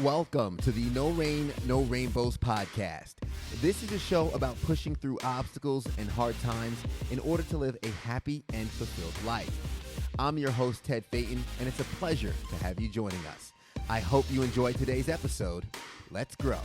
Welcome to the No Rain, No Rainbows podcast. This is a show about pushing through obstacles and hard times in order to live a happy and fulfilled life. I'm your host, Ted Phaeton, and it's a pleasure to have you joining us. I hope you enjoyed today's episode. Let's grow.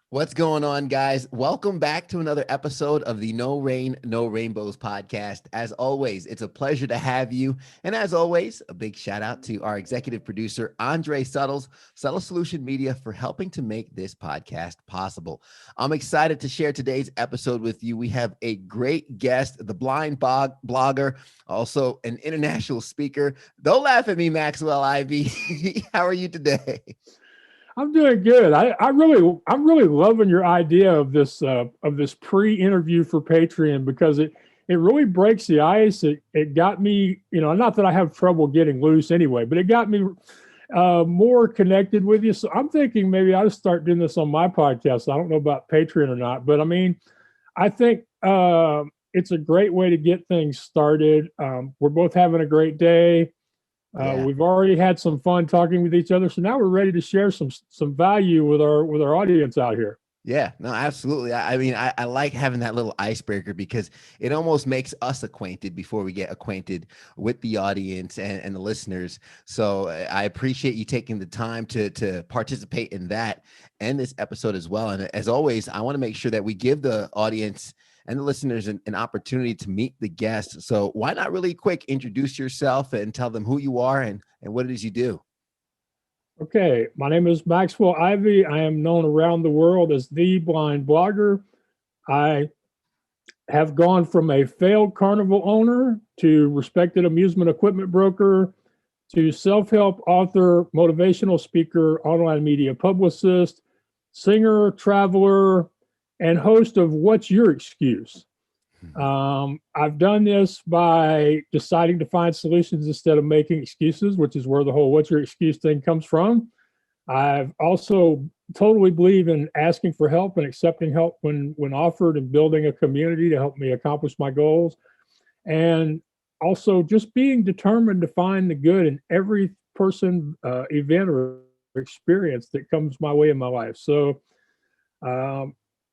What's going on, guys? Welcome back to another episode of the No Rain, No Rainbows podcast. As always, it's a pleasure to have you. And as always, a big shout out to our executive producer, Andre Suttles, Subtle Solution Media, for helping to make this podcast possible. I'm excited to share today's episode with you. We have a great guest, the blind blogger, also an international speaker. Don't laugh at me, Maxwell Ivey. How are you today? I'm doing good. I'm really loving your idea of this pre-interview for Patreon, because it really breaks the ice. It got me, not that I have trouble getting loose anyway, but it got me more connected with you. So I'm thinking maybe I'll start doing this on my podcast. I don't know about Patreon or not, but I mean, I think it's a great way to get things started. We're both having a great day. We've already had some fun talking with each other, so now we're ready to share some value with our audience out here. Yeah, no, absolutely. I like having that little icebreaker because it almost makes us acquainted before we get acquainted with the audience and the listeners. So I appreciate you taking the time to participate in that and this episode as well. And as always, I want to make sure that we give the audience and the listeners an opportunity to meet the guests. So why not really quick introduce yourself and tell them who you are and what it is you do? Okay, my name is Maxwell Ivey. I am known around the world as the blind blogger. I have gone from a failed carnival owner to respected amusement equipment broker to self-help author, motivational speaker, online media publicist, singer, traveler, and host of What's Your Excuse? I've done this by deciding to find solutions instead of making excuses, which is where the whole What's Your Excuse thing comes from. I've also totally believe in asking for help and accepting help when offered, and building a community to help me accomplish my goals. And also just being determined to find the good in every person, event, or experience that comes my way in my life. So,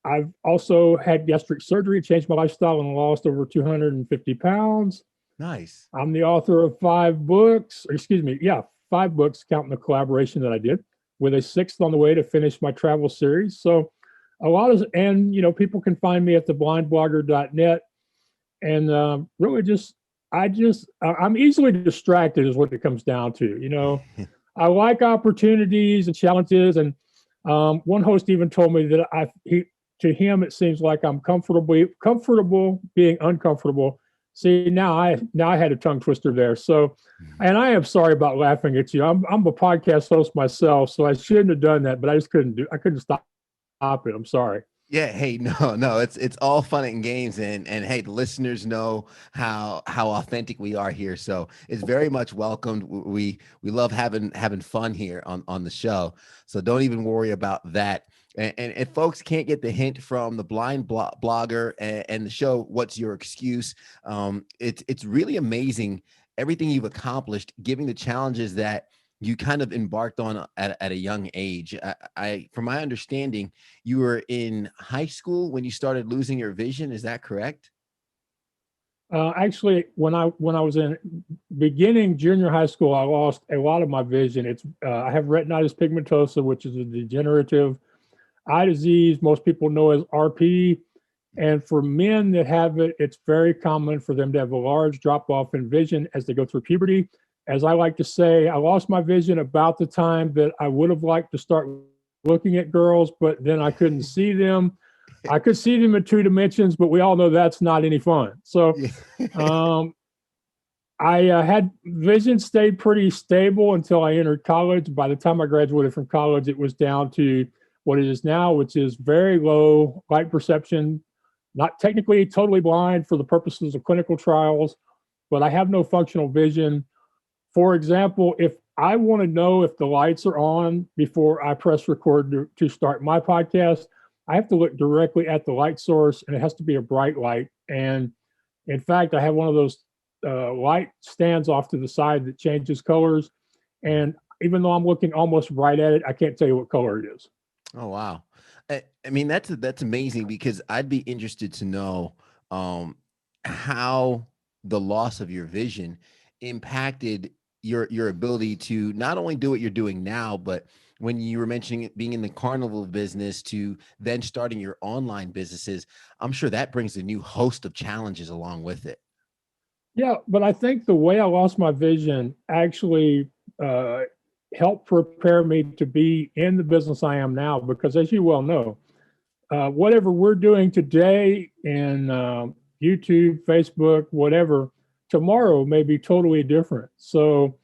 I've also had gastric surgery, changed my lifestyle, and lost over 250 pounds. Nice. I'm the author of 5 books, counting the collaboration that I did, with a 6th on the way to finish my travel series. So people can find me at theblindblogger.net. And I'm easily distracted is what it comes down to. I like opportunities and challenges. And one host even told me that to him, it seems like I'm comfortable being uncomfortable. See, now I had a tongue twister there. So, and I am sorry about laughing at you. I'm a podcast host myself, so I shouldn't have done that, but I just couldn't stop it. I'm sorry. Yeah. Hey, no, it's all fun and games. And hey, the listeners know how authentic we are here. So it's very much welcomed. We love having fun here on the show. So don't even worry about that. And if folks can't get the hint from the blind blogger and the show, What's Your Excuse? It's really amazing everything you've accomplished, given the challenges that you kind of embarked on at a young age. From my understanding, you were in high school when you started losing your vision. Is that correct? Actually, when I was in beginning junior high school, I lost a lot of my vision. I have retinitis pigmentosa, which is a degenerative eye disease most people know as RP. And for men that have it, it's very common for them to have a large drop off in vision as they go through puberty. As I like to say, I lost my vision about the time that I would have liked to start looking at girls, but then I couldn't see them. I could see them in 2 dimensions, but we all know that's not any fun. So I had vision stayed pretty stable until I entered college. By the time I graduated from college, it was down to what it is now, which is very low light perception, not technically totally blind for the purposes of clinical trials, but I have no functional vision. For example, if I want to know if the lights are on before I press record to start my podcast, I have to look directly at the light source, and it has to be a bright light. And in fact, I have one of those light stands off to the side that changes colors. And even though I'm looking almost right at it, I can't tell you what color it is. Oh, wow. I mean, that's amazing, because I'd be interested to know how the loss of your vision impacted your ability to not only do what you're doing now, but when you were mentioning it being in the carnival business to then starting your online businesses, I'm sure that brings a new host of challenges along with it. Yeah, but I think the way I lost my vision actually uh, helped prepare me to be in the business I am now. Because, as you well know, whatever we're doing today in YouTube, Facebook, whatever, tomorrow may be totally different. So,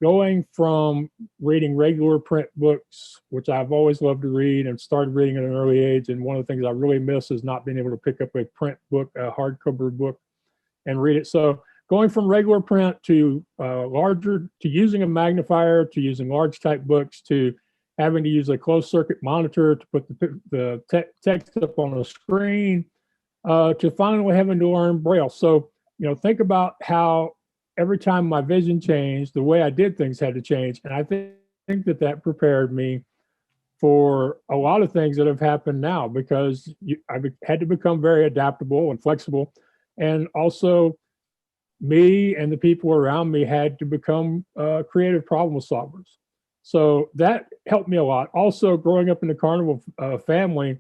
going from reading regular print books, which I've always loved to read and started reading at an early age, and one of the things I really miss is not being able to pick up a print book, a hardcover book, and read it. So going from regular print to larger, to using a magnifier, to using large type books, to having to use a closed circuit monitor to put the text up on the screen, to finally having to learn Braille. So, think about how every time my vision changed, the way I did things had to change. And I think that prepared me for a lot of things that have happened now, because I had to become very adaptable and flexible. And also, me and the people around me had to become creative problem solvers. So that helped me a lot. Also, growing up in the carnival family,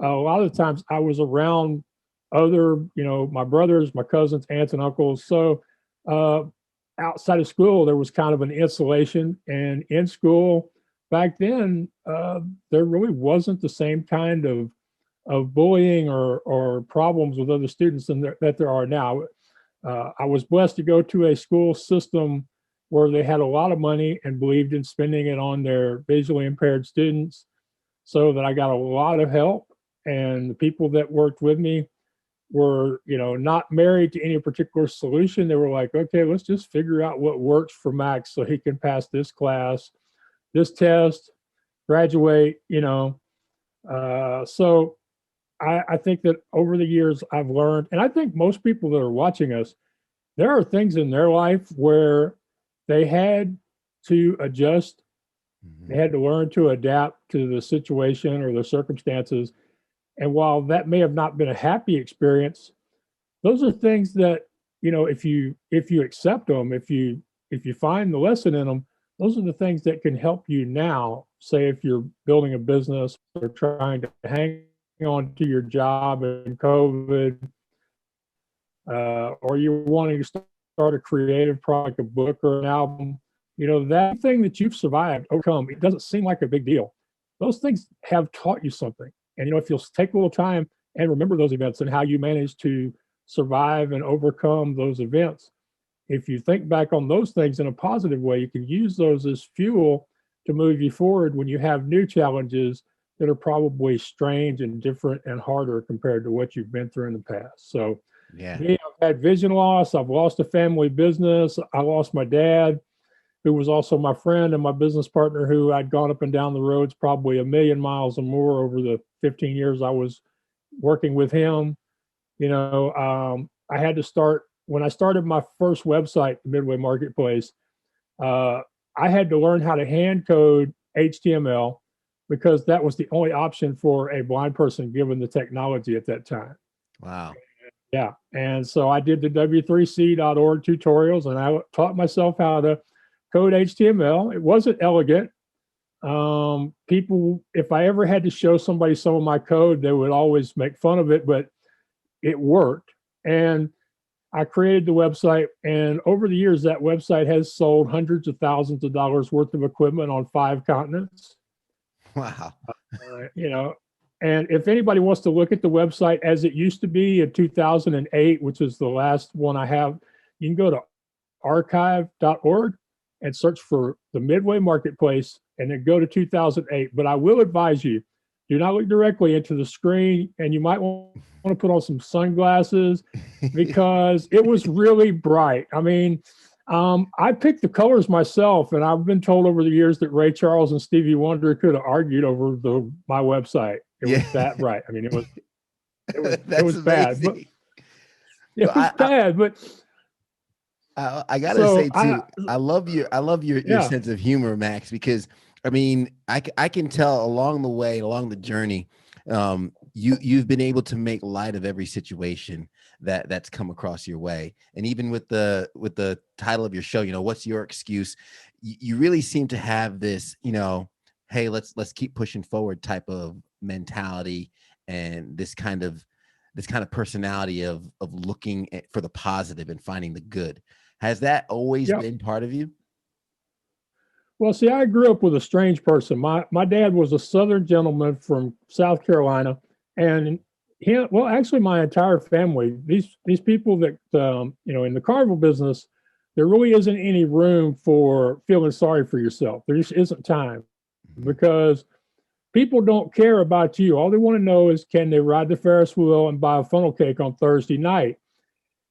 a lot of the times I was around other, my brothers, my cousins, aunts, and uncles. So outside of school, there was kind of an insulation. And in school back then, there really wasn't the same kind of bullying or problems with other students that there are now. I was blessed to go to a school system where they had a lot of money and believed in spending it on their visually impaired students, so that I got a lot of help. And the people that worked with me were, not married to any particular solution. They were like, okay, let's just figure out what works for Max so he can pass this class, this test, graduate, So I think that over the years I've learned, and I think most people that are watching us, there are things in their life where they had to adjust. They had to learn to adapt to the situation or the circumstances. And while that may have not been a happy experience, those are things that, if you accept them, if you find the lesson in them, those are the things that can help you now. Say if you're building a business or trying to hang on to your job in COVID, or you're wanting to start a creative project, a book or an album, that thing that you've survived, overcome, it doesn't seem like a big deal. Those things have taught you something. And, if you'll take a little time and remember those events and how you managed to survive and overcome those events, if you think back on those things in a positive way, you can use those as fuel to move you forward when you have new challenges that are probably strange and different and harder compared to what you've been through in the past. So, Yeah. me, I've had vision loss. I've lost a family business. I lost my dad, who was also my friend and my business partner, who I'd gone up and down the roads probably 1,000,000 miles or more over the 15 years I was working with him. I had to start, when I started my first website, the Midway Marketplace, I had to learn how to hand code HTML, because that was the only option for a blind person given the technology at that time. Wow. Yeah. And so I did the w3c.org tutorials, and I taught myself how to code HTML. It wasn't elegant. People, if I ever had to show somebody some of my code, they would always make fun of it, but it worked. And I created the website, and over the years, that website has sold hundreds of thousands of dollars worth of equipment on 5 continents. Wow. And if anybody wants to look at the website as it used to be in 2008, which is the last one I have, you can go to archive.org and search for the Midway Marketplace and then go to 2008. But I will advise you, do not look directly into the screen, and you might want to put on some sunglasses because it was really bright. I mean, I picked the colors myself, and I've been told over the years that Ray Charles and Stevie Wonder could have argued over my website. It was that bright. I mean, it was bad. But it was bad. But I gotta So say too, I love your yeah, sense of humor, Max, because I mean, I can tell along the way, along the journey, you've been able to make light of every situation that's come across your way, and even with the title of your show, what's your excuse? You really seem to have this, hey, let's keep pushing forward type of mentality, and this kind of personality of looking for the positive and finding the good. Has that always yeah. been part of you? Well, see, I grew up with a strange person. My dad was a Southern gentleman from South Carolina, and him. Well, actually, my entire family. These people that in the carnival business, there really isn't any room for feeling sorry for yourself. There just isn't time Mhm. because people don't care about you. All they want to know is can they ride the Ferris wheel and buy a funnel cake on Thursday night.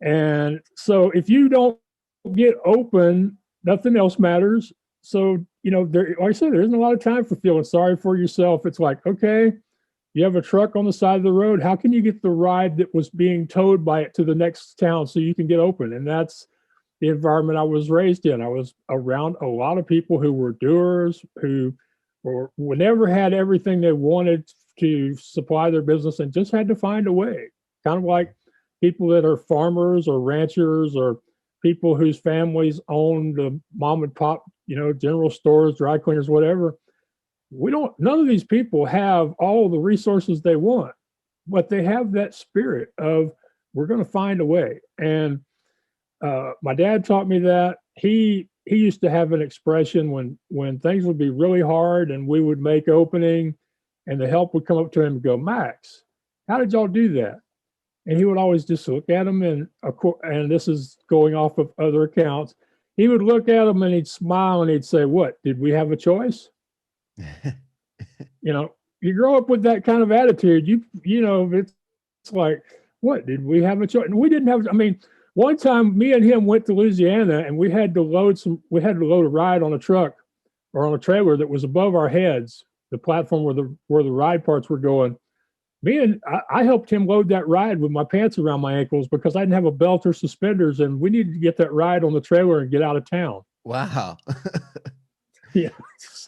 And so if you don't get open, nothing else matters. So, there, like I said, there isn't a lot of time for feeling sorry for yourself. It's like, okay, you have a truck on the side of the road. How can you get the ride that was being towed by it to the next town so you can get open? And that's the environment I was raised in. I was around a lot of people who were doers, who never had everything they wanted to supply their business and just had to find a way. Kind of like people that are farmers or ranchers or people whose families own the mom and pop, general stores, dry cleaners, whatever. None of these people have all the resources they want, but they have that spirit of we're going to find a way. And my dad taught me that. He used to have an expression when things would be really hard and we would make opening, and the help would come up to him and go, "Max, how did y'all do that?" And he would always just look at him, and this is going off of other accounts. He would look at him and he'd smile and he'd say, "What, did we have a choice?" You grow up with that kind of attitude. It's like, what, did we have a choice? And we didn't have. I mean, one time, me and him went to Louisiana, and we had to load a ride on a truck or on a trailer that was above our heads, the platform where the ride parts were going. I helped him load that ride with my pants around my ankles because I didn't have a belt or suspenders, and we needed to get that ride on the trailer and get out of town. Wow. Yeah.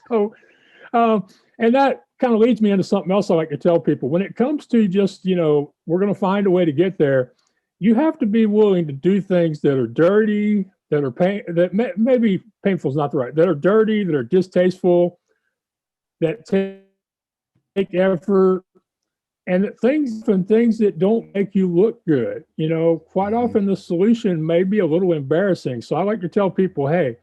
So, and that kind of leads me into something else I like to tell people. When it comes to just, we're going to find a way to get there, you have to be willing to do things that are dirty, that are maybe painful is not the right, that are dirty, that are distasteful, that take effort, and things that don't make you look good. Quite Mhm. often the solution may be a little embarrassing. So I like to tell people, hey,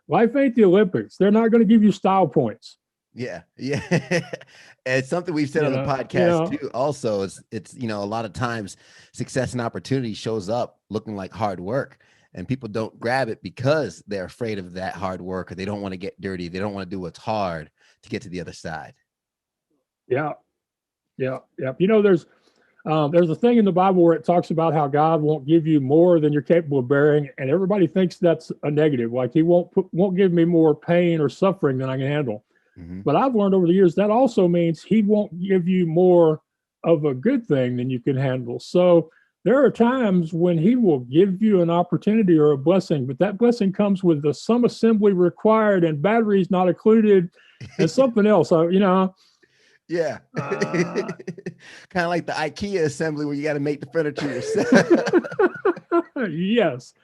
life ain't the Olympics. They're not going to give you style points. Yeah, yeah. And it's something we've said You on the know, you podcast know, too. Also, it's a lot of times success and opportunity shows up looking like hard work, and people don't grab it because they're afraid of that hard work, or they don't want to get dirty. They don't want to do what's hard to get to the other side. yeah, yeah, yeah. There's a thing in the Bible where it talks about how God won't give you more than you're capable of bearing, and everybody thinks that's a negative. Like He won't give me more pain or suffering than I can handle. Hmm. But I've learned over the years that also means He won't give you more of a good thing than you can handle. So there are times when He will give you an opportunity or a blessing, but that blessing comes with some assembly required and batteries not included and something else. Yeah. Uh, Kind of like the IKEA assembly where you got to make the furniture yourself. yes.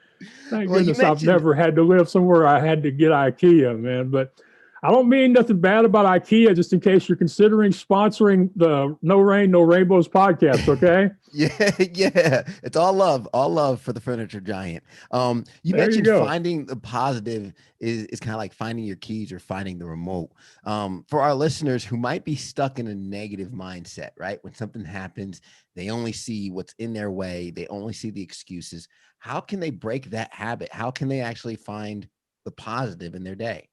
Thank Well, you goodness I've mentioned, never had to live somewhere I had to get IKEA, man. But I don't mean nothing bad about IKEA, just in case you're considering sponsoring the No Rain, No Rainbows podcast, okay? yeah, yeah. It's all love for the furniture giant. You There you mentioned go. finding the positive is kind of like finding your keys or finding the remote. For our listeners who might be stuck in a negative mindset, right? When something happens, they only see what's in their way, they only see the excuses. How can they break that habit? How can they actually find the positive in their day?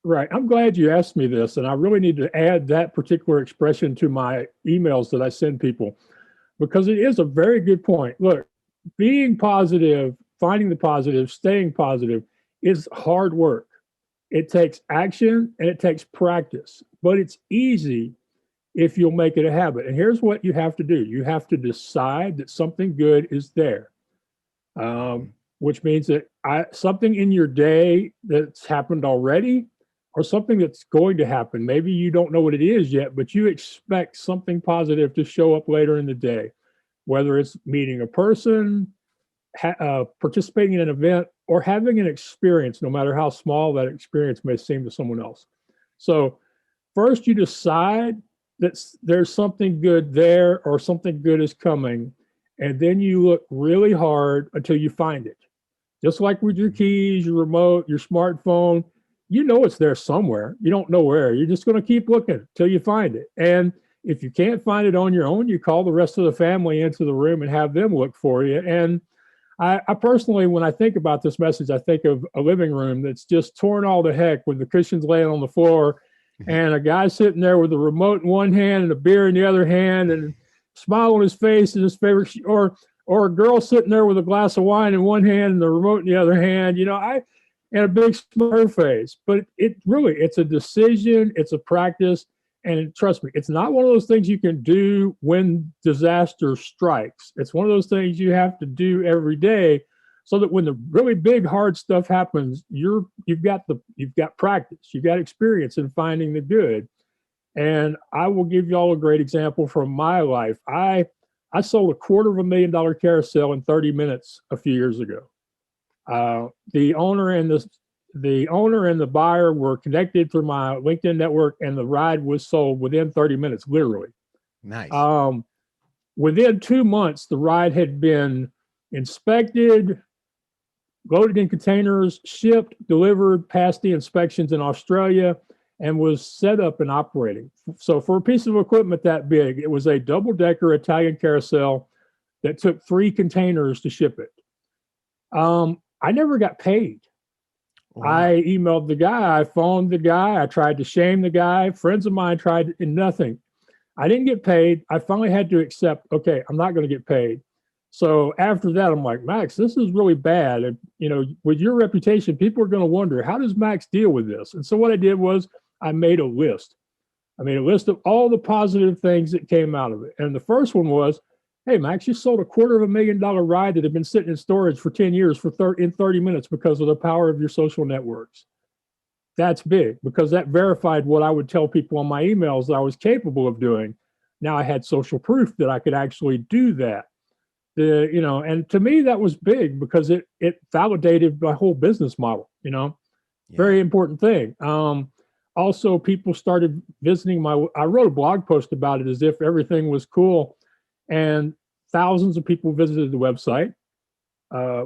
Right. I'm glad you asked me this. And I really need to add that particular expression to my emails that I send people because it is a very good point. Look, being positive, finding the positive, staying positive is hard work. It takes action and it takes practice, but it's easy if you'll make it a habit. And here's what you have to do: you have to decide that something good is there. Mhm. which means that something in your day that's happened already or something that's going to happen. Maybe you don't know what it is yet, but you expect something positive to show up later in the day, whether it's meeting a person, participating in an event, or having an experience, no matter how small that experience may seem to someone else. So first you decide that there's something good there or something good is coming, and then you look really hard until you find it. Just like with your keys, your remote, your smartphone, you know it's there somewhere. You don't know where. You're just going to keep looking until you find it. And if you can't find it on your own, you call the rest of the family into the room and have them look for you. And I personally, when I think about this message, I think of a living room that's just torn all to heck with the cushions laying on the floor and a guy sitting there with the remote in one hand and a beer in the other hand and a smile on his face and his favorite, or a girl sitting there with a glass of wine in one hand and the remote in the other hand, and a big smile on her face. But it's a decision, it's a practice. And trust me, it's not one of those things you can do when disaster strikes. It's one of those things you have to do every day so that when the really big, hard stuff happens, you've got practice, you've got experience in finding the good. And I will give you all a great example from my life. I sold $250,000 carousel in 30 minutes a few years ago. The owner and the buyer were connected through my LinkedIn network, and the ride was sold within 30 minutes, literally. Nice. Within 2 months, the ride had been inspected, loaded in containers, shipped, delivered, passed the inspections in Australia, and was set up and operating. So for a piece of equipment that big, it was a double-decker Italian carousel that took 3 containers to ship it. I never got paid. Wow. I emailed the guy, I phoned the guy, I tried to shame the guy. Friends of mine tried, and nothing. I didn't get paid. I finally had to accept, okay, I'm not going to get paid. So after that, I'm like, Max, this is really bad. And, with your reputation, people are going to wonder, how does Max deal with this? And so what I did was I made a list. I made a list of all the positive things that came out of it. And the first one was, hey, Max, you sold $250,000 ride that had been sitting in storage for 10 years in 30 minutes because of the power of your social networks. That's big because that verified what I would tell people on my emails that I was capable of doing. Now I had social proof that I could actually do that. And to me, that was big because it validated my whole business model, Very important thing. Also, people started visiting I wrote a blog post about it as if everything was cool. And thousands of people visited the website.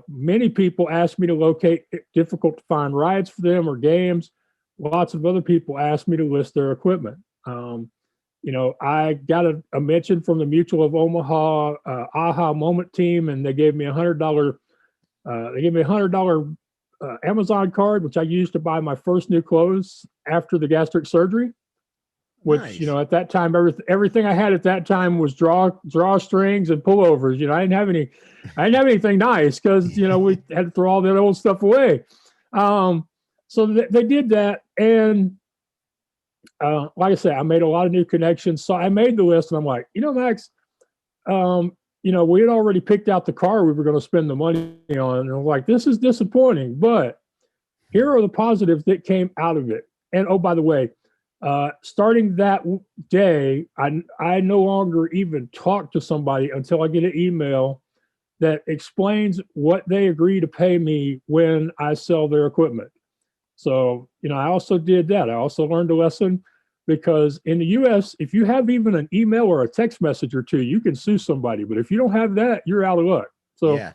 Many people asked me to locate difficult to find rides for them or games. Lots of other people asked me to list their equipment. I got a mention from the Mutual of Omaha Aha Moment team, and they gave me $100. They gave me $100 Amazon card, which I used to buy my first new clothes after the gastric surgery. Which, nice. At that time, everything I had at that time was drawstrings and pullovers. I didn't have anything nice because, we had to throw all that old stuff away. So they did that. And like I said, I made a lot of new connections. So I made the list and I'm like, Max, we had already picked out the car we were going to spend the money on. And I'm like, this is disappointing, but here are the positives that came out of it. And oh, by the way, starting that day, I no longer even talk to somebody until I get an email that explains what they agree to pay me when I sell their equipment. So, I also did that. I also learned a lesson because in the US, if you have even an email or a text message or two, you can sue somebody. But if you don't have that, you're out of luck. So, yeah.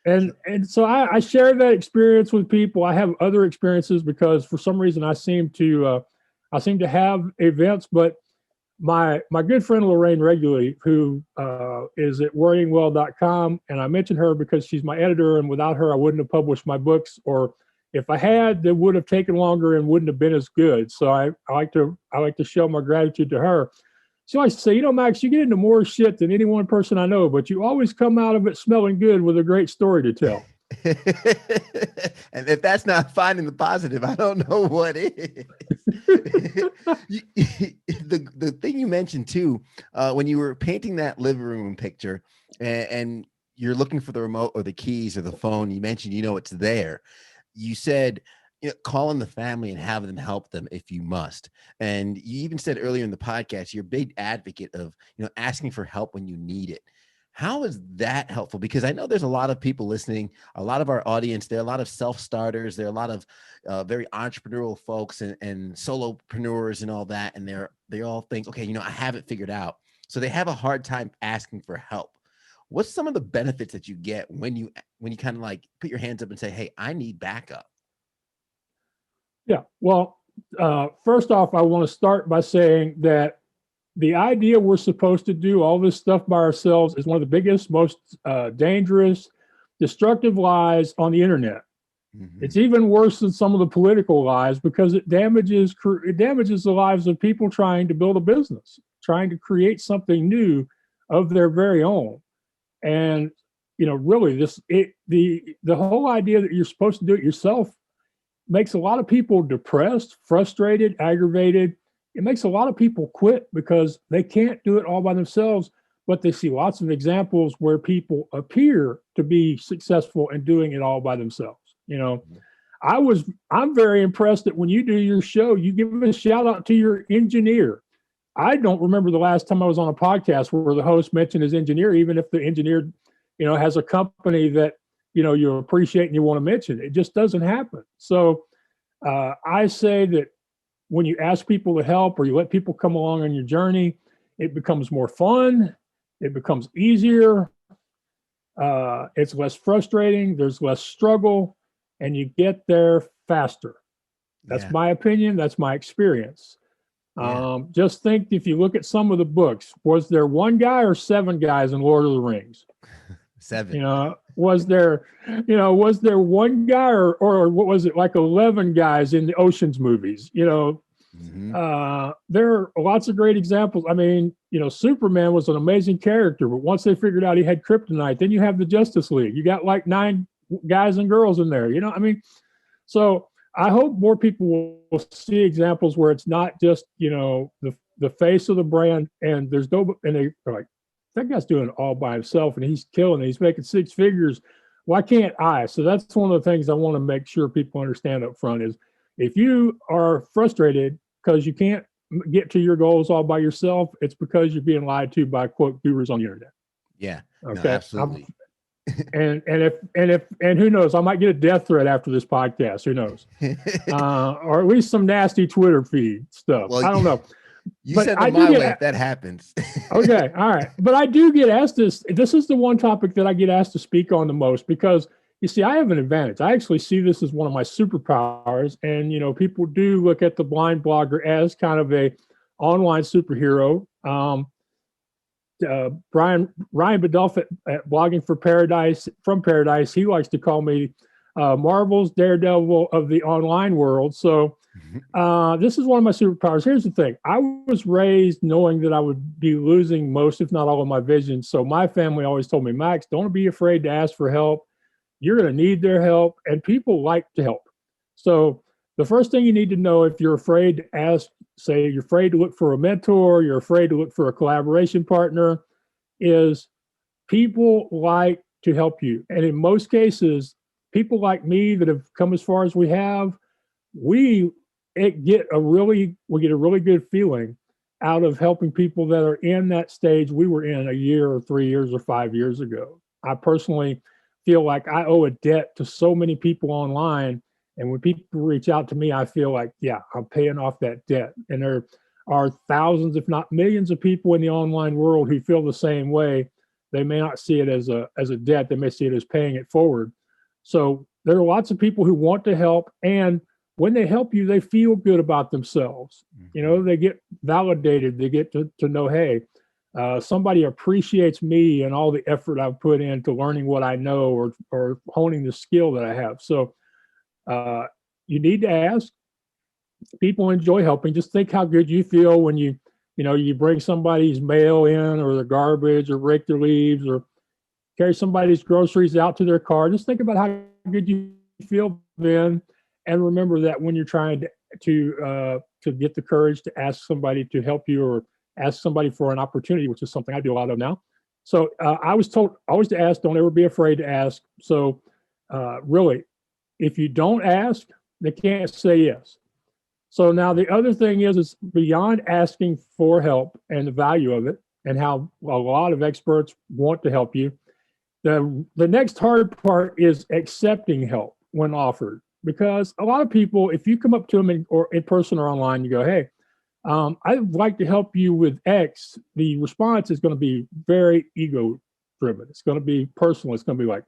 And so I share that experience with people. I have other experiences because for some reason I seem to have events, but my good friend Lorraine Regularly, who is at worryingwell.com, and I mentioned her because she's my editor, and without her, I wouldn't have published my books, or if I had, they would have taken longer and wouldn't have been as good. So I like to show my gratitude to her. She likes to say, Max, you get into more shit than any one person I know, but you always come out of it smelling good with a great story to tell. And if that's not finding the positive, I don't know what is. The thing you mentioned too, when you were painting that living room picture, and you're looking for the remote or the keys or the phone, you mentioned, it's there. You said, call on the family and have them help them if you must. And you even said earlier in the podcast, you're a big advocate of, asking for help when you need it. How is that helpful? Because I know there's a lot of people listening, a lot of our audience, there are a lot of self-starters, there are a lot of very entrepreneurial folks and solopreneurs and all that. And they all think, okay, I have it figured out. So they have a hard time asking for help. What's some of the benefits that you get when you kind of like put your hands up and say, hey, I need backup? Yeah. Well, first off, I want to start by saying that the idea we're supposed to do all this stuff by ourselves is one of the biggest, most dangerous, destructive lies on the internet. Mm-hmm. It's even worse than some of the political lies because it damages the lives of people trying to build a business, trying to create something new of their very own. And really, the whole idea that you're supposed to do it yourself makes a lot of people depressed, frustrated, aggravated. It makes a lot of people quit because they can't do it all by themselves, but they see lots of examples where people appear to be successful in doing it all by themselves. I'm very impressed that when you do your show, you give a shout out to your engineer. I don't remember the last time I was on a podcast where the host mentioned his engineer, even if the engineer, has a company that, you appreciate and you want to mention. It just doesn't happen. So I say that when you ask people to help or you let people come along on your journey, it becomes more fun. It becomes easier. It's less frustrating. There's less struggle and you get there faster. That's my opinion. That's my experience. Yeah. Just think, if you look at some of the books, was there one guy or seven guys in Lord of the Rings? Seven. Was there one guy or what was it, like 11 guys in the Ocean's movies? Mm-hmm. There are lots of great examples. I mean, Superman was an amazing character, but once they figured out he had kryptonite, then you have the Justice League. You got like 9 guys and girls in there, so I hope more people will see examples where it's not just, the face of the brand and there's no, and they're like, that guy's doing it all by himself and he's killing it. He's making 6 figures. Why can't I? So that's one of the things I want to make sure people understand up front is if you are frustrated because you can't get to your goals all by yourself, it's because you're being lied to by quote gurus on the internet. Yeah. Okay. No, absolutely. And who knows, I might get a death threat after this podcast, who knows, or at least some nasty Twitter feed stuff. Well, I don't know. You said it my way if that happens. Okay. All right. But I do get asked this is the one topic that I get asked to speak on the most because you see, I have an advantage. I actually see this as one of my superpowers. And, people do look at the blind blogger as kind of a online superhero. Ryan Bedulf at Blogging from Paradise, he likes to call me Marvel's Daredevil of the online world. So this is one of my superpowers. Here's the thing. I was raised knowing that I would be losing most, if not all, of my vision. So my family always told me, Max, don't be afraid to ask for help. You're going to need their help, and people like to help. So the first thing you need to know, if you're afraid to ask, say you're afraid to look for a mentor, you're afraid to look for a collaboration partner, is people like to help you. And in most cases, people like me that have come as far as we have, we get a really good feeling out of helping people that are in that stage we were in a year or 3 years or 5 years ago. I personally feel like I owe a debt to so many people online. And when people reach out to me, I feel like, yeah, I'm paying off that debt. And there are thousands, if not millions of people in the online world who feel the same way. They may not see it as a debt. They may see it as paying it forward. So there are lots of people who want to help. And when they help you, they feel good about themselves. They get validated. They get to know, hey, somebody appreciates me and all the effort I've put into learning what I know or honing the skill that I have. So you need to ask. People enjoy helping. Just think how good you feel when you bring somebody's mail in or their garbage or rake their leaves or carry somebody's groceries out to their car. Just think about how good you feel then. And remember that when you're trying to get the courage to ask somebody to help you or ask somebody for an opportunity, which is something I do a lot of now, So I was told always to ask, don't ever be afraid to ask. So really, if you don't ask, they can't say yes. So now the other thing is beyond asking for help and the value of it and how a lot of experts want to help you. The next hard part is accepting help when offered, because a lot of people, if you come up to them or in person or online, you go, hey, I'd like to help you with X. The response is going to be very ego driven. It's going to be personal. It's going to be like,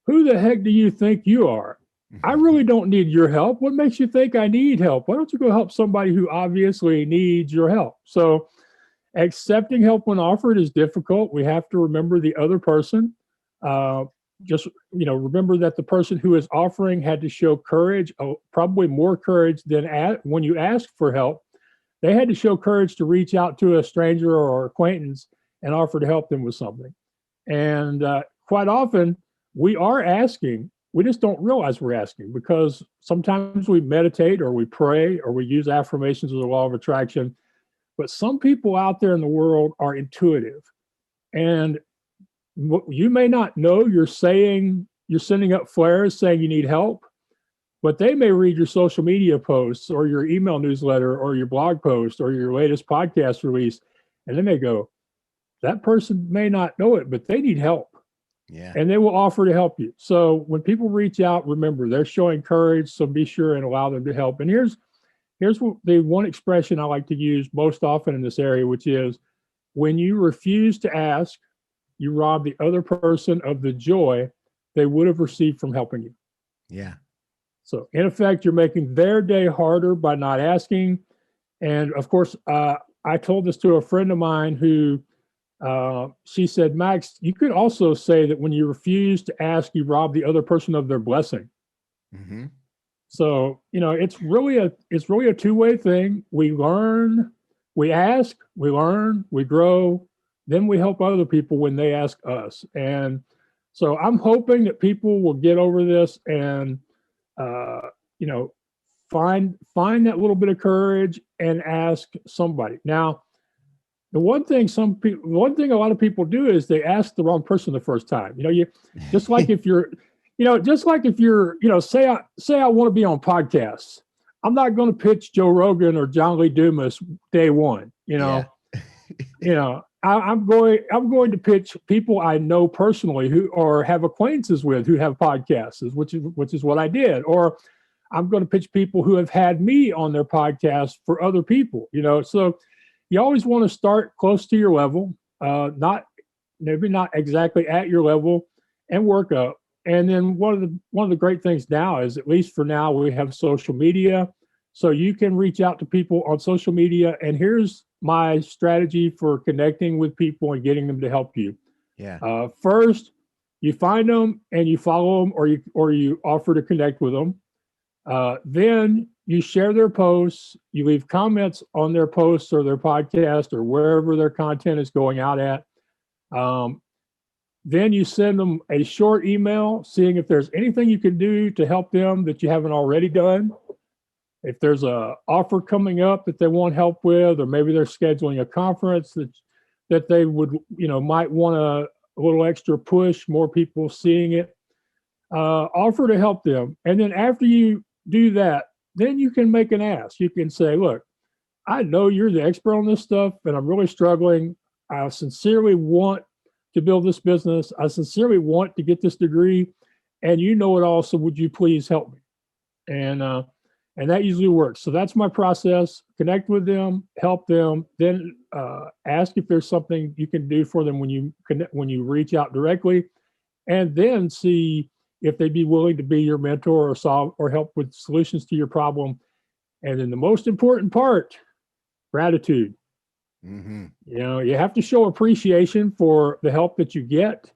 who the heck do you think you are? I really don't need your help. What makes you think I need help? Why don't you go help somebody who obviously needs your help? So accepting help when offered is difficult. We have to remember the other person. Just, remember that the person who is offering had to show courage, probably more courage than when you ask for help. They had to show courage to reach out to a stranger or acquaintance and offer to help them with something. And quite often we are asking, we just don't realize we're asking, because sometimes we meditate or we pray or we use affirmations of the law of attraction. But some people out there in the world are intuitive. And you may not know you're sending up flares saying you need help, but they may read your social media posts or your email newsletter or your blog post or your latest podcast release. And then they go, that person may not know it, but they need help. Yeah. And they will offer to help you. So when people reach out, remember, they're showing courage. So be sure and allow them to help. And here's the one expression I like to use most often in this area, which is when you refuse to ask, you rob the other person of the joy they would have received from helping you. Yeah. So in effect, you're making their day harder by not asking. And of course, I told this to a friend of mine who she said, Max, you could also say that when you refuse to ask, you rob the other person of their blessing. Mm-hmm. So, it's really a two-way thing. We learn, we ask, we learn, we grow, then we help other people when they ask us. And so I'm hoping that people will get over this and, find that little bit of courage and ask somebody. Now, the one thing a lot of people do is they ask the wrong person the first time. Just like if you're, say I want to be on podcasts. I'm not going to pitch Joe Rogan or John Lee Dumas day one. I'm going to pitch people I know personally who or have acquaintances with who have podcasts, which is what I did. Or I'm going to pitch people who have had me on their podcast for other people. So you always want to start close to your level, maybe not exactly at your level, and work up. And then one of the great things now is, at least for now, we have social media, so you can reach out to people on social media. And here's my strategy for connecting with people and getting them to help you. Yeah. First, you find them and you follow them, or you offer to connect with them. Then you share their posts, you leave comments on their posts or their podcast or wherever their content is going out at. Then you send them a short email seeing if there's anything you can do to help them that you haven't already done. If there's a offer coming up that they want help with, or maybe they're scheduling a conference that they would, might want a little extra push, more people seeing it, offer to help them. And then after you do that, then you can make an ask. You can say, look, I know you're the expert on this stuff, and I'm really struggling. I sincerely want to build this business. I sincerely want to get this degree, and you know it all. So would you please help me? And that usually works. So that's my process. Connect with them, help them, then ask if there's something you can do for them when you reach out directly, and then see if they'd be willing to be your mentor or solve or help with solutions to your problem. And then the most important part, gratitude. Mm-hmm. You have to show appreciation for the help that you get.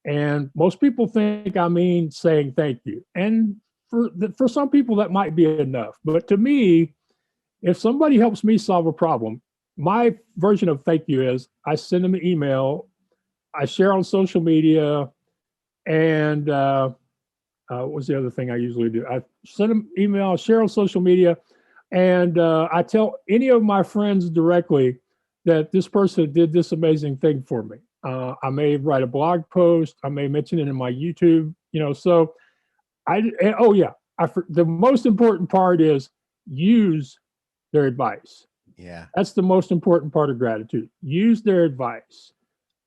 And most people think I mean saying thank you. And for some people that might be enough. But to me, if somebody helps me solve a problem, my version of thank you is I send them an email, I share on social media, and what was the other thing I usually do? I send them email, share on social media, and I tell any of my friends directly that this person did this amazing thing for me. I may write a blog post. I may mention it in my YouTube, so oh yeah, the most important part is use their advice. Yeah. That's the most important part of gratitude. Use their advice.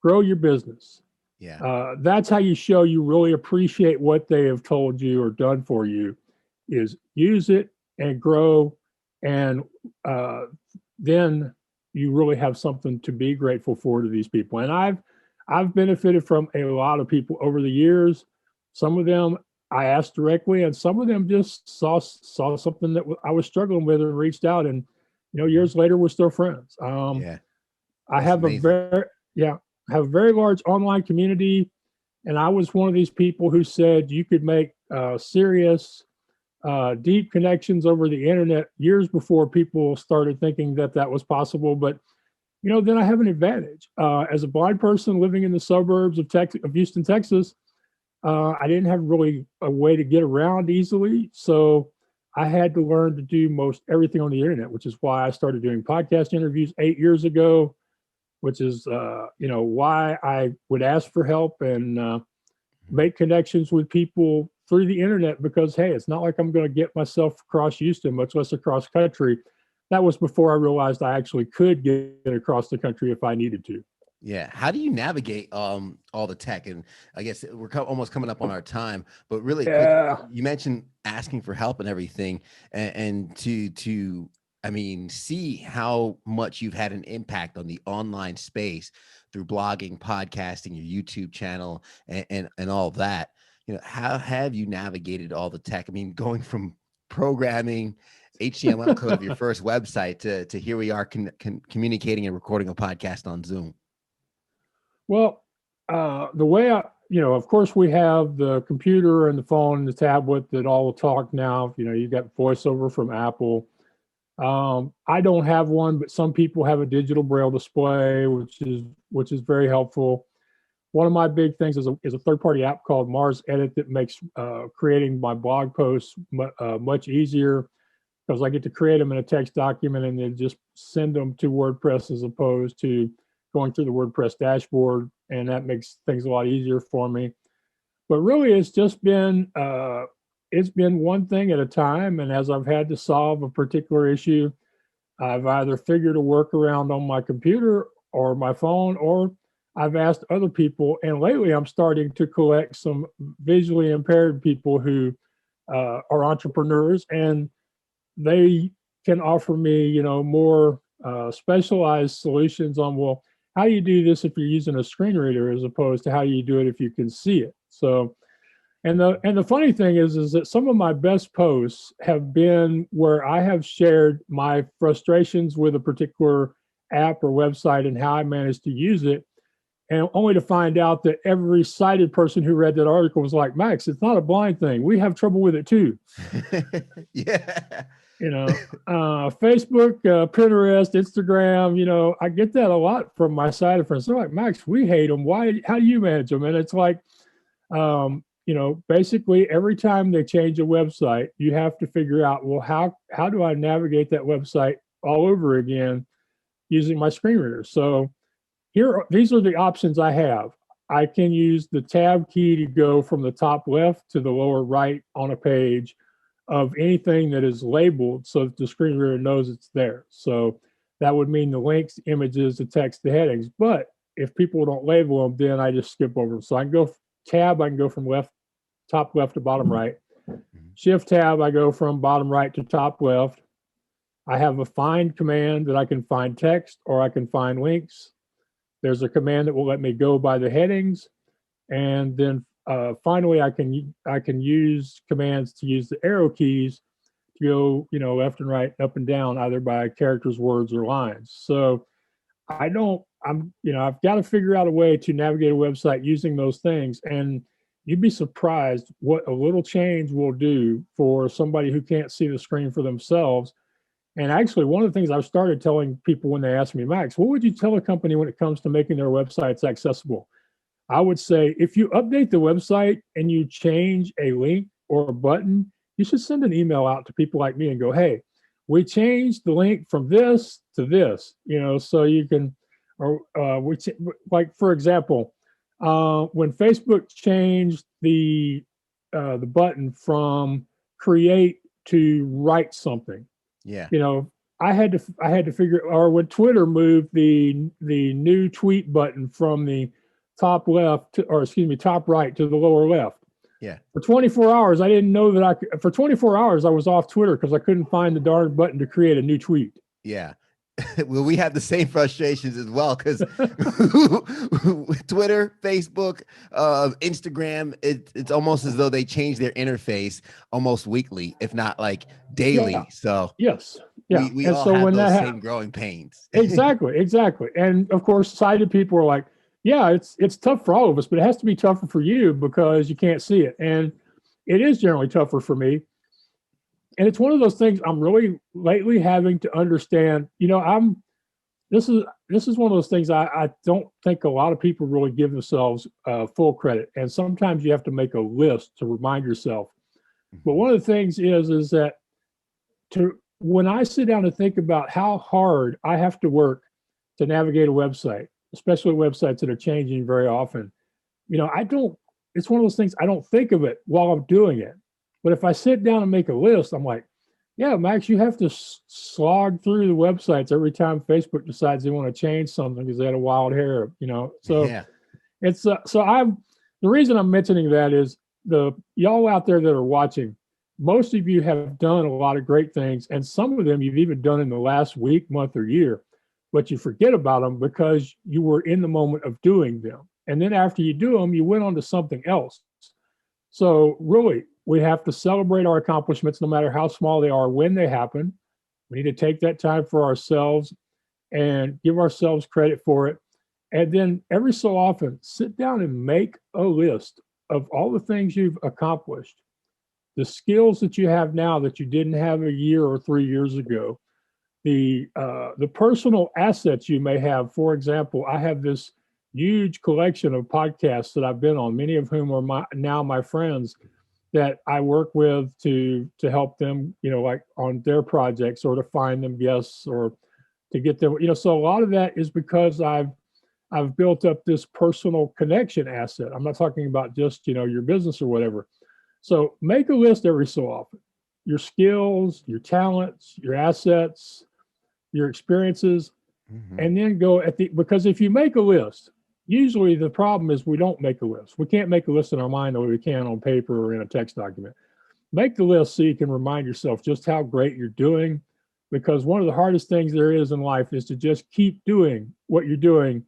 Grow your business. Yeah. That's how you show you really appreciate what they have told you or done for you, is use it and grow. And then you really have something to be grateful for to these people. And I've benefited from a lot of people over the years. Some of them I asked directly, and some of them just saw something that I was struggling with and reached out. And years later, we're still friends. Yeah. I have amazing. have a very large online community, and I was one of these people who said you could make serious, deep connections over the internet years before people started thinking that was possible. But then I have an advantage as a blind person living in the suburbs of Houston, Texas. I didn't have really a way to get around easily, so I had to learn to do most everything on the internet, which is why I started doing podcast interviews 8 years ago, which is, why I would ask for help and make connections with people through the internet, because, hey, it's not like I'm going to get myself across Houston, much less across country. That was before I realized I actually could get across the country if I needed to. Yeah. How do you navigate all the tech? And I guess we're almost coming up on our time, but really quick, you mentioned asking for help and everything, and to I mean, see how much you've had an impact on the online space through blogging, podcasting, your YouTube channel, and all that. How have you navigated all the tech? I mean, going from programming HTML code of your first website to here we are communicating and recording a podcast on Zoom. Well, the way of course, we have the computer and the phone and the tablet that all talk now. You got VoiceOver from Apple. I don't have one, but some people have a digital braille display, which is very helpful. One of my big things is a third-party app called Mars Edit that makes creating my blog posts much easier, because I get to create them in a text document and then just send them to WordPress as opposed to going through the WordPress dashboard, and that makes things a lot easier for me. But really, it's just been one thing at a time, and as I've had to solve a particular issue, I've either figured a workaround on my computer or my phone, or I've asked other people. And lately, I'm starting to collect some visually impaired people who are entrepreneurs, and they can offer me, more specialized solutions on, well, how do you do this if you're using a screen reader as opposed to how do you do it if you can see it? So, and the funny thing is that some of my best posts have been where I have shared my frustrations with a particular app or website and how I managed to use it, and only to find out that every sighted person who read that article was like, Max, it's not a blind thing. We have trouble with it too. Yeah. Facebook, Pinterest, Instagram, I get that a lot from my sighted friends. They're like, Max, we hate them. Why? How do you manage them? And it's like, basically every time they change a website, you have to figure out, well, how do I navigate that website all over again using my screen reader? So these are the options I have. I can use the tab key to go from the top left to the lower right on a page of anything that is labeled so that the screen reader knows it's there. So that would mean the links, images, the text, the headings. But if people don't label them, then I just skip over them. So I can go tab, I can go from top left to bottom right. Shift tab, I go from bottom right to top left. I have a find command that I can find text or I can find links. There's a command that will let me go by the headings. And then finally, I can use commands to use the arrow keys to go, left and right, up and down, either by characters, words, or lines. So I've got to figure out a way to navigate a website using those things. And you'd be surprised what a little change will do for somebody who can't see the screen for themselves. And actually, one of the things I've started telling people when they ask me, Max, what would you tell a company when it comes to making their websites accessible? I would say, if you update the website and you change a link or a button, you should send an email out to people like me and go, hey, we changed the link from this to this, so you can or which, like for example, when Facebook changed the button from create to write something, Yeah. I had to figure, or when Twitter moved the new tweet button from the top left to, or excuse me, top right to the lower left. Yeah. For 24 hours, I didn't know that I could. For 24 hours, I was off Twitter because I couldn't find the darn button to create a new tweet. Yeah. Well, we have the same frustrations as well because Twitter, Facebook, Instagram, it's almost as though they change their interface almost weekly, if not like daily. Yeah. So Yes. Yeah. we and all so have when those that same growing pains. exactly. And of course, sighted people are like, yeah, it's tough for all of us, but it has to be tougher for you because you can't see it. And it is generally tougher for me. And it's one of those things I'm really lately having to understand. This is one of those things I don't think a lot of people really give themselves full credit. And sometimes you have to make a list to remind yourself. But one of the things is that when I sit down and think about how hard I have to work to navigate a website, especially websites that are changing very often, it's one of those things I don't think of it while I'm doing it. But if I sit down and make a list, I'm like, yeah, Max, you have to slog through the websites every time Facebook decides they want to change something because they had a wild hair, So Yeah. it's the reason I'm mentioning that is y'all out there that are watching, most of you have done a lot of great things, and some of them you've even done in the last week, month, or year, but you forget about them because you were in the moment of doing them. And then after you do them, you went on to something else. So really, we have to celebrate our accomplishments, no matter how small they are, when they happen. We need to take that time for ourselves and give ourselves credit for it. And then every so often, sit down and make a list of all the things you've accomplished, the skills that you have now that you didn't have a year or 3 years ago, the personal assets you may have. For example, I have this huge collection of podcasts that I've been on, many of whom are now my friends that I work with to help them, like on their projects or to find them guests or to get them, so a lot of that is because I've built up this personal connection asset. I'm not talking about just, your business or whatever. So make a list every so often, your skills, your talents, your assets, your experiences, and then go because if you make a list, usually the problem is we don't make a list. We can't make a list in our mind the way we can on paper or in a text document. Make the list so you can remind yourself just how great you're doing, because one of the hardest things there is in life is to just keep doing what you're doing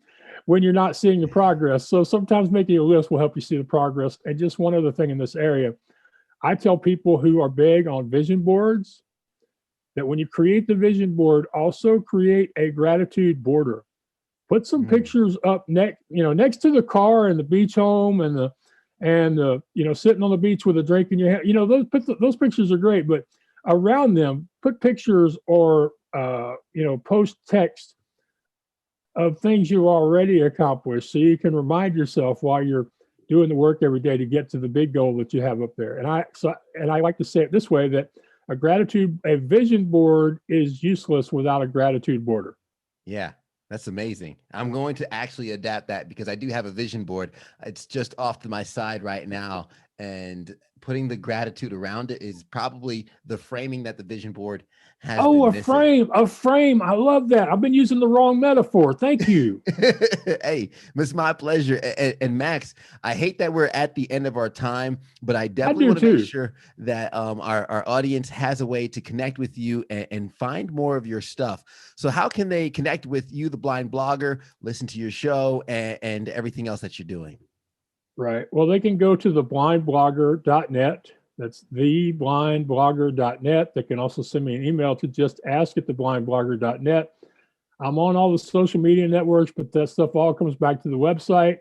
when you're not seeing the progress. So sometimes making a list will help you see the progress. And just one other thing in this area, I tell people who are big on vision boards that when you create the vision board, also create a gratitude border. Put some pictures up next to the car and the beach home and the sitting on the beach with a drink in your hand. Those pictures are great, but around them, put pictures or post text of things you already accomplished, so you can remind yourself while you're doing the work every day to get to the big goal that you have up there. And I like to say it this way, that a vision board is useless without a gratitude border. Yeah. That's amazing. I'm going to actually adapt that because I do have a vision board. It's just off to my side right now. And putting the gratitude around it is probably the framing that the vision board has. Oh, a frame. I love that. I've been using the wrong metaphor. Thank you. Hey, it's my pleasure. And Max, I hate that we're at the end of our time, but I definitely want to make sure that our audience has a way to connect with you and find more of your stuff. So how can they connect with you, the Blind Blogger, listen to your show and everything else that you're doing? Right. Well, they can go to theblindblogger.net. That's theblindblogger.net. They can also send me an email to just ask@theblindblogger.net. I'm on all the social media networks, but that stuff all comes back to the website.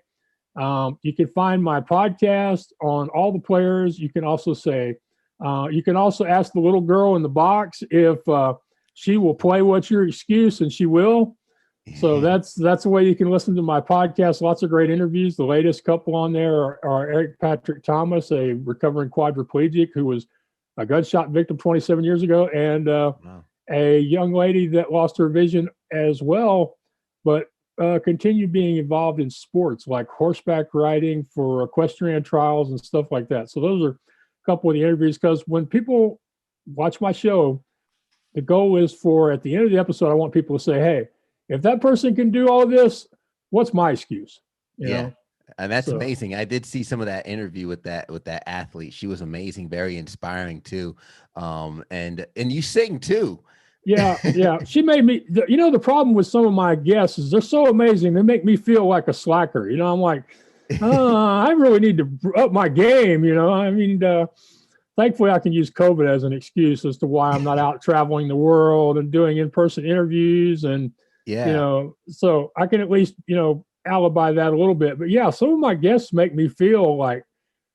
You can find my podcast on all the players. You can also ask the little girl in the box if she will play What's Your Excuse, and she will. So that's the way you can listen to my podcast. Lots of great interviews. The latest couple on there are Eric Patrick Thomas, a recovering quadriplegic who was a gunshot victim 27 years ago, and a young lady that lost her vision as well. But continue being involved in sports like horseback riding for equestrian trials and stuff like that. So those are a couple of the interviews, because when people watch my show, the goal is for at the end of the episode, I want people to say, hey, if that person can do all this, what's my excuse? You know? And that's So, amazing. I did see some of that interview with that athlete. She was amazing, very inspiring too. And you sing too. yeah. She made me, the problem with some of my guests is they're so amazing. They make me feel like a slacker. I'm like, I really need to up my game. I mean, thankfully I can use COVID as an excuse as to why I'm not out traveling the world and doing in-person interviews. And, so I can at least, alibi that a little bit. But yeah, some of my guests make me feel like,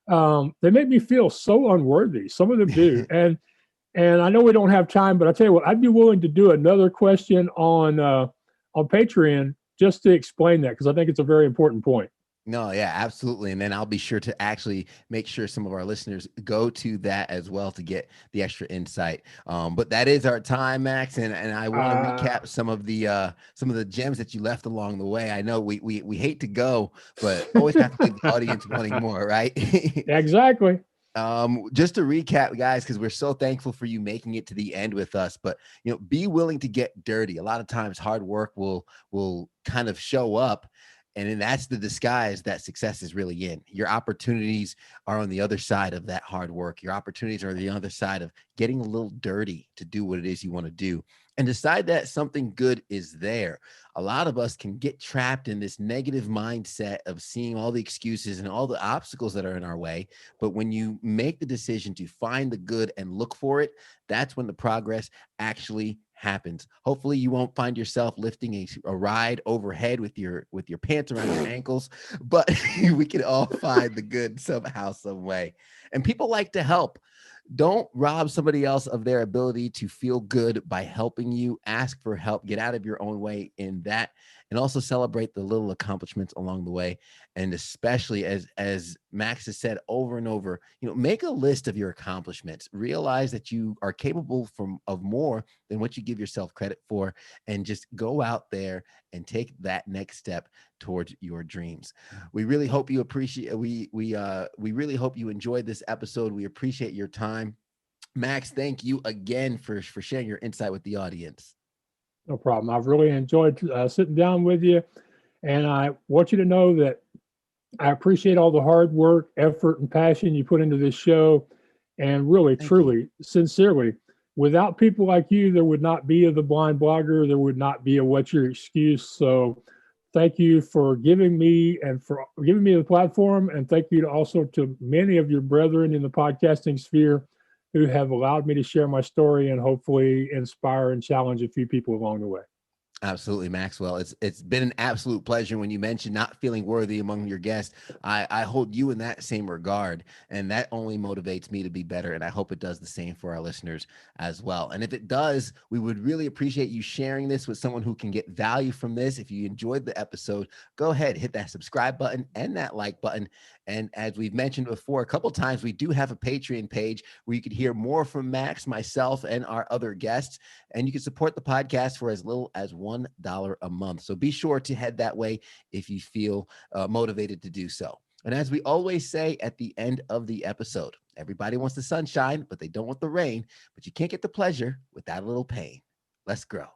they make me feel so unworthy. Some of them do. And I know we don't have time, but I tell you what, I'd be willing to do another question on Patreon just to explain that, because I think it's a very important point. No, yeah, absolutely. And then I'll be sure to actually make sure some of our listeners go to that as well to get the extra insight. But that is our time, Max. And I want to recap some of the gems that you left along the way. I know we hate to go, but always have to leave the audience wanting more, right? Exactly. Just to recap, guys, because we're so thankful for you making it to the end with us, but be willing to get dirty. A lot of times hard work will kind of show up, and then that's the disguise that success is really in. Your opportunities are on the other side of that hard work. Your opportunities are on the other side of getting a little dirty to do what it is you want to do, and decide that something good is there. A lot of us can get trapped in this negative mindset of seeing all the excuses and all the obstacles that are in our way. But when you make the decision to find the good and look for it, that's when the progress actually happens. Hopefully you won't find yourself lifting a ride overhead with your pants around your ankles, but we can all find the good somehow, some way. And people like to help. Don't rob somebody else of their ability to feel good by helping you. Ask for help, get out of your own way in that, and also celebrate the little accomplishments along the way. And especially as Max has said over and over, make a list of your accomplishments. Realize that you are capable of more than what you give yourself credit for, and just go out there and take that next step towards your dreams. We really hope you appreciate. We really hope you enjoyed this episode. We appreciate your time, Max. Thank you again for sharing your insight with the audience. No problem. I've really enjoyed sitting down with you, and I want you to know that I appreciate all the hard work, effort, and passion you put into this show. And really, truly, sincerely, without people like you, there would not be The Blind Blogger. There would not be a What's Your Excuse. So thank you for giving me the platform. And thank you also to many of your brethren in the podcasting sphere who have allowed me to share my story and hopefully inspire and challenge a few people along the way. Absolutely, Maxwell. It's been an absolute pleasure. When you mentioned not feeling worthy among your guests, I hold you in that same regard, and that only motivates me to be better, and I hope it does the same for our listeners as well. And if it does, we would really appreciate you sharing this with someone who can get value from this. If you enjoyed the episode, go ahead, hit that subscribe button and that like button. And as we've mentioned before a couple times, we do have a Patreon page where you could hear more from Max, myself, and our other guests, and you can support the podcast for as little as $1 a month. So be sure to head that way if you feel motivated to do so. And as we always say at the end of the episode, everybody wants the sunshine, but they don't want the rain. But you can't get the pleasure without a little pain. Let's grow.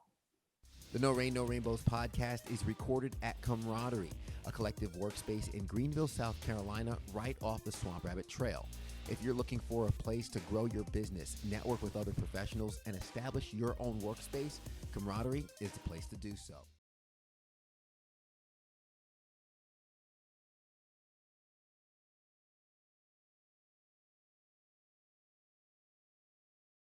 The No Rain, No Rainbows podcast is recorded at Camaraderie, a collective workspace in Greenville, South Carolina, right off the Swamp Rabbit Trail. If you're looking for a place to grow your business, network with other professionals, and establish your own workspace, Camaraderie is the place to do so.